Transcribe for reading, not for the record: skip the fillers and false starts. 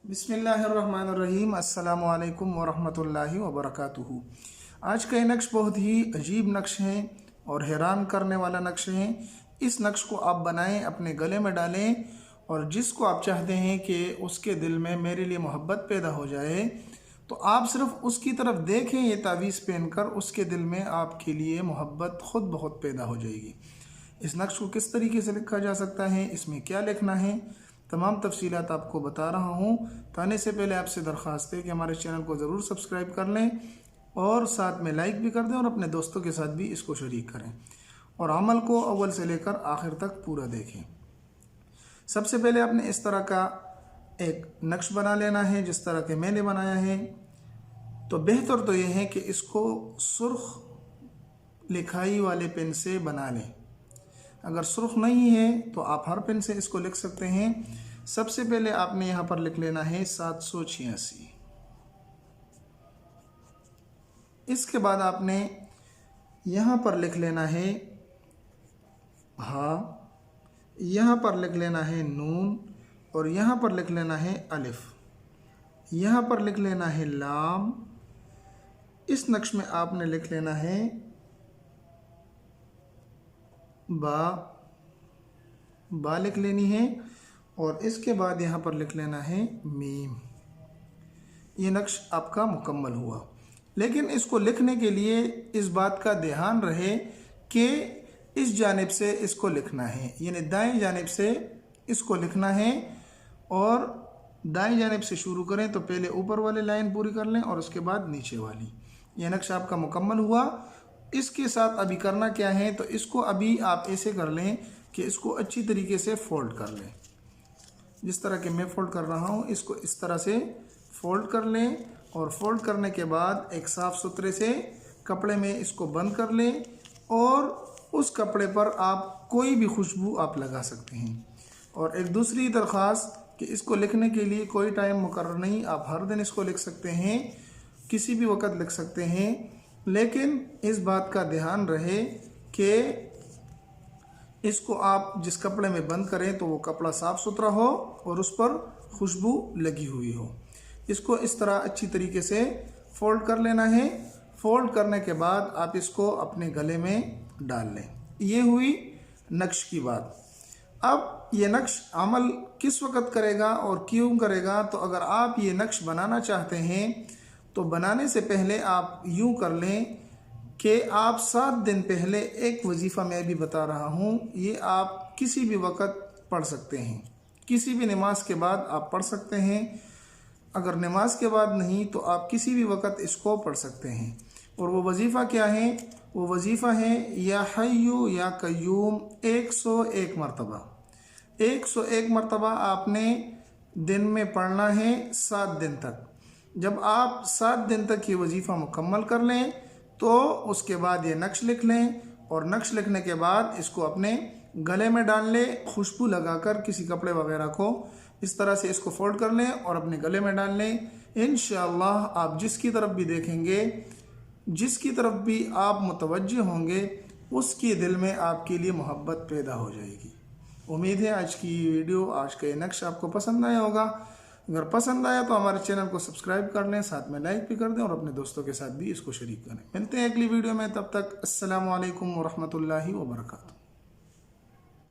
बिस्मिल्लाहिर्रहमानिर्रहीम। अस्सलामु अलैकुम वरहमतुल्लाहि वबरकातुहू। आज का ये नक्श बहुत ही अजीब नक्श है और हैरान करने वाला नक्श है। इस नक्श को आप बनाएं, अपने गले में डालें और जिसको आप चाहते हैं कि उसके दिल में मेरे लिए मोहब्बत पैदा हो जाए, तो आप सिर्फ उसकी तरफ देखें ये तावीज़ पहनकर, उसके दिल में आपके लिए मोहब्बत ख़ुद बहुत पैदा हो जाएगी। इस नक्श को किस तरीके से लिखा जा सकता है, इसमें क्या लिखना है, तमाम तफसीलात आपको बता रहा हूँ। तो आने से पहले आपसे दरख्वास्त है कि हमारे चैनल को ज़रूर सब्सक्राइब कर लें और साथ में लाइक भी कर दें और अपने दोस्तों के साथ भी इसको शरीक करें और अमल को अव्वल से लेकर आखिर तक पूरा देखें। सबसे पहले आपने इस तरह का एक नक्श बना लेना है जिस तरह के मैंने बनाया है। तो बेहतर तो यह है कि इसको सुर्ख लिखाई वाले पेन से बना लें। अगर सुर्ख नहीं है तो आप हर पेन से इसको लिख सकते हैं। सबसे पहले आपने यहाँ पर लिख लेना है 786। इसके बाद आपने यहाँ पर लिख लेना है हा, यहाँ पर लिख लेना है नून और यहाँ पर लिख लेना है अलिफ, यहाँ पर लिख लेना है लाम। इस नक्श में आपने लिख लेना है बा लिख लेनी है और इसके बाद यहाँ पर लिख लेना है मीम। ये नक्श आपका मुकम्मल हुआ। लेकिन इसको लिखने के लिए इस बात का ध्यान रहे कि इस जानिब से इसको लिखना है, यानी दाएं जानिब से इसको लिखना है और दाएं जानिब से शुरू करें। तो पहले ऊपर वाली लाइन पूरी कर लें और उसके बाद नीचे वाली। यह नक्श आपका मुकम्मल हुआ। इसके साथ अभी करना क्या है, तो इसको अभी आप ऐसे कर लें कि इसको अच्छी तरीके से फोल्ड कर लें। जिस तरह के मैं फोल्ड कर रहा हूँ, इसको इस तरह से फोल्ड कर लें और फोल्ड करने के बाद एक साफ़ सुथरे से कपड़े में इसको बंद कर लें और उस कपड़े पर आप कोई भी खुशबू आप लगा सकते हैं। और एक दूसरी दरख्वास्त कि इसको लिखने के लिए कोई टाइम मुकर्रर नहीं, आप हर दिन इसको लिख सकते हैं, किसी भी वक्त लिख सकते हैं। लेकिन इस बात का ध्यान रहे कि इसको आप जिस कपड़े में बंद करें तो वो कपड़ा साफ़ सुथरा हो और उस पर खुशबू लगी हुई हो। इसको इस तरह अच्छी तरीके से फोल्ड कर लेना है। फोल्ड करने के बाद आप इसको अपने गले में डाल लें। ये हुई नक्श की बात। अब ये नक्श अमल किस वक़्त करेगा और क्यों करेगा, तो अगर आप ये नक्श बनाना चाहते हैं तो बनाने से पहले आप यूँ कर लें कि आप 7 दिन पहले एक वजीफ़ा मैं भी बता रहा हूँ, ये आप किसी भी वक़्त पढ़ सकते हैं, किसी भी नमाज के बाद आप पढ़ सकते हैं। अगर नमाज के बाद नहीं तो आप किसी भी वक़्त इसको पढ़ सकते हैं। और वो वजीफ़ा क्या है, वो वजीफ़ा है या हय्यु या कय्यूम 101 मरतबा। 101 मरतबा आपने दिन में पढ़ना है 7 दिन तक। जब आप 7 दिन तक ये वजीफ़ा मुकम्मल कर लें तो उसके बाद ये नक्श लिख लें और नक्श लिखने के बाद इसको अपने गले में डाल लें, खुशबू लगाकर किसी कपड़े वगैरह को इस तरह से इसको फोल्ड कर लें और अपने गले में डाल लें। इंशाअल्लाह आप जिसकी तरफ भी देखेंगे, जिसकी तरफ भी आप मुतवज्जे होंगे, उसके दिल में आपके लिए मोहब्बत पैदा हो जाएगी। उम्मीद है आज की वीडियो, आज का ये नक्श आपको पसंद आया होगा। अगर पसंद आया तो हमारे चैनल को सब्सक्राइब कर लें, साथ में लाइक भी कर दें और अपने दोस्तों के साथ भी इसको शरीक करें। मिलते हैं अगली वीडियो में, तब तक अस्सलामु अलैकुम वरहमतुल्लाहि वबरकातुहू।